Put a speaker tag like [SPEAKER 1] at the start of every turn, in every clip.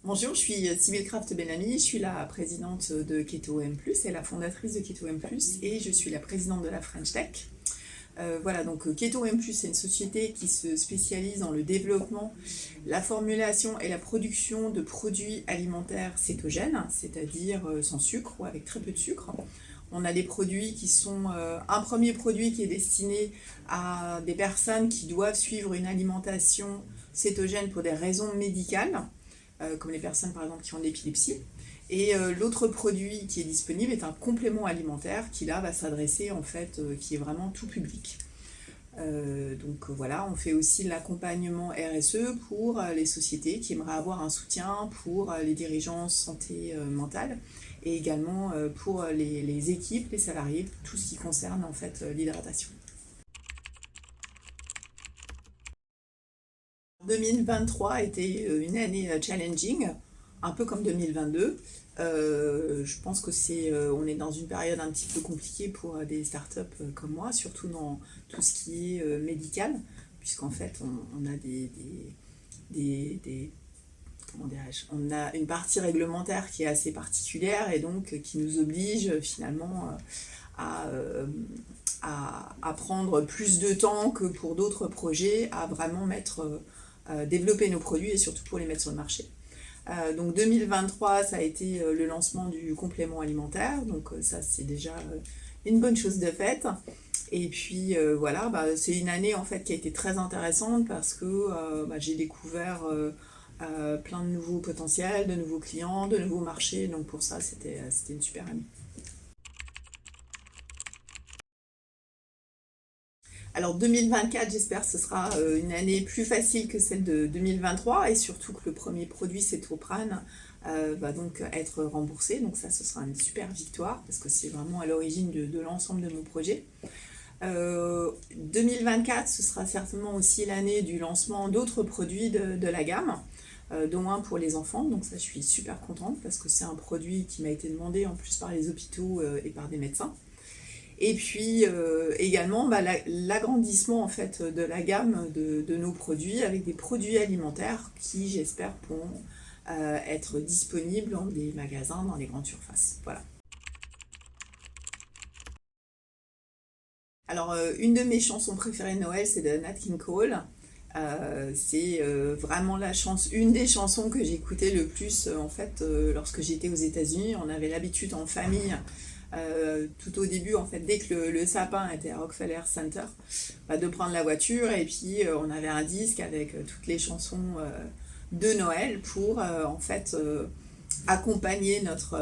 [SPEAKER 1] Bonjour, je suis Sybille Craft-Bellamy, je suis la présidente de Keto M+, et la fondatrice de Keto M+, et je suis la présidente de la French Tech. Voilà, donc Keto M+, c'est une société qui se spécialise dans le développement, la formulation et la production de produits alimentaires cétogènes, c'est-à-dire sans sucre ou avec très peu de sucre. On a des produits qui sont un premier produit qui est destiné à des personnes qui doivent suivre une alimentation cétogène pour des raisons médicales, comme les personnes par exemple qui ont de l'épilepsie. Et l'autre produit qui est disponible est un complément alimentaire qui là va s'adresser en fait, qui est vraiment tout public. Donc voilà, on fait aussi l'accompagnement RSE pour les sociétés qui aimeraient avoir un soutien pour les dirigeants santé mentale et également pour les équipes, les salariés, tout ce qui concerne en fait l'hydratation. 2023 a été une année challenging, un peu comme 2022. Je pense que on est dans une période un petit peu compliquée pour des startups comme moi, surtout dans tout ce qui est médical, puisqu'en fait on a comment dirais-je, on a une partie réglementaire qui est assez particulière et donc qui nous oblige finalement à, euh, à prendre plus de temps que pour d'autres projets, à vraiment développer nos produits et surtout pour les mettre sur le marché. Donc 2023, ça a été le lancement du complément alimentaire, donc ça c'est déjà une bonne chose de faite. Et puis voilà, c'est une année en fait qui a été très intéressante parce que j'ai découvert plein de nouveaux potentiels, de nouveaux clients, de nouveaux marchés, donc pour ça c'était une super année. Alors 2024, j'espère que ce sera une année plus facile que celle de 2023 et surtout que le premier produit, Cétoprane, va donc être remboursé. Donc ça, ce sera une super victoire parce que c'est vraiment à l'origine de l'ensemble de mon projet. 2024, ce sera certainement aussi l'année du lancement d'autres produits de la gamme, dont un pour les enfants. Donc ça, je suis super contente parce que c'est un produit qui m'a été demandé en plus par les hôpitaux et par des médecins. Et puis également l'agrandissement en fait de la gamme de nos produits avec des produits alimentaires qui j'espère pourront être disponibles dans des magasins, dans les grandes surfaces. Voilà. Alors une de mes chansons préférées de Noël c'est de Nat King Cole. C'est vraiment une des chansons que j'écoutais le plus en fait lorsque j'étais aux États-Unis. On avait l'habitude en famille tout au début, en fait, dès que le sapin était à Rockefeller Center, de prendre la voiture et puis on avait un disque avec toutes les chansons de Noël pour en fait accompagner notre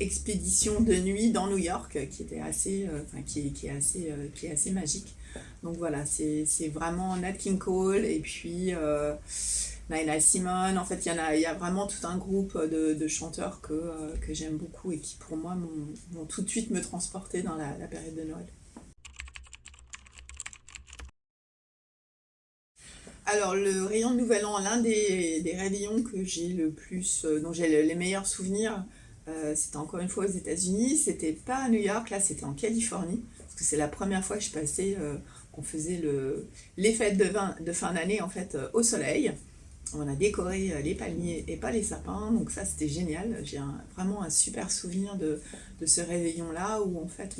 [SPEAKER 1] expédition de nuit dans New York qui était assez, qui est assez magique. Donc voilà, c'est vraiment Nat King Cole et puis Nina Simone. En fait, il y a vraiment tout un groupe de chanteurs que j'aime beaucoup et qui, pour moi, m'ont tout de suite me transporter dans la période de Noël. Alors, le rayon de Nouvel An, l'un des réveillons que j'ai le plus, dont j'ai les meilleurs souvenirs, c'était encore une fois aux États-Unis. C'était pas à New York, là, c'était en Californie, parce que c'est la première fois que je passais, qu'on faisait les fêtes de fin d'année en fait au soleil. On a décoré les palmiers et pas les sapins, donc ça c'était génial. J'ai vraiment un super souvenir de ce réveillon-là où en fait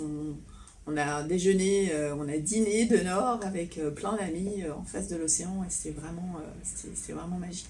[SPEAKER 1] on a déjeuné, on a dîné de nord avec plein d'amis en face de l'océan et c'était vraiment magique.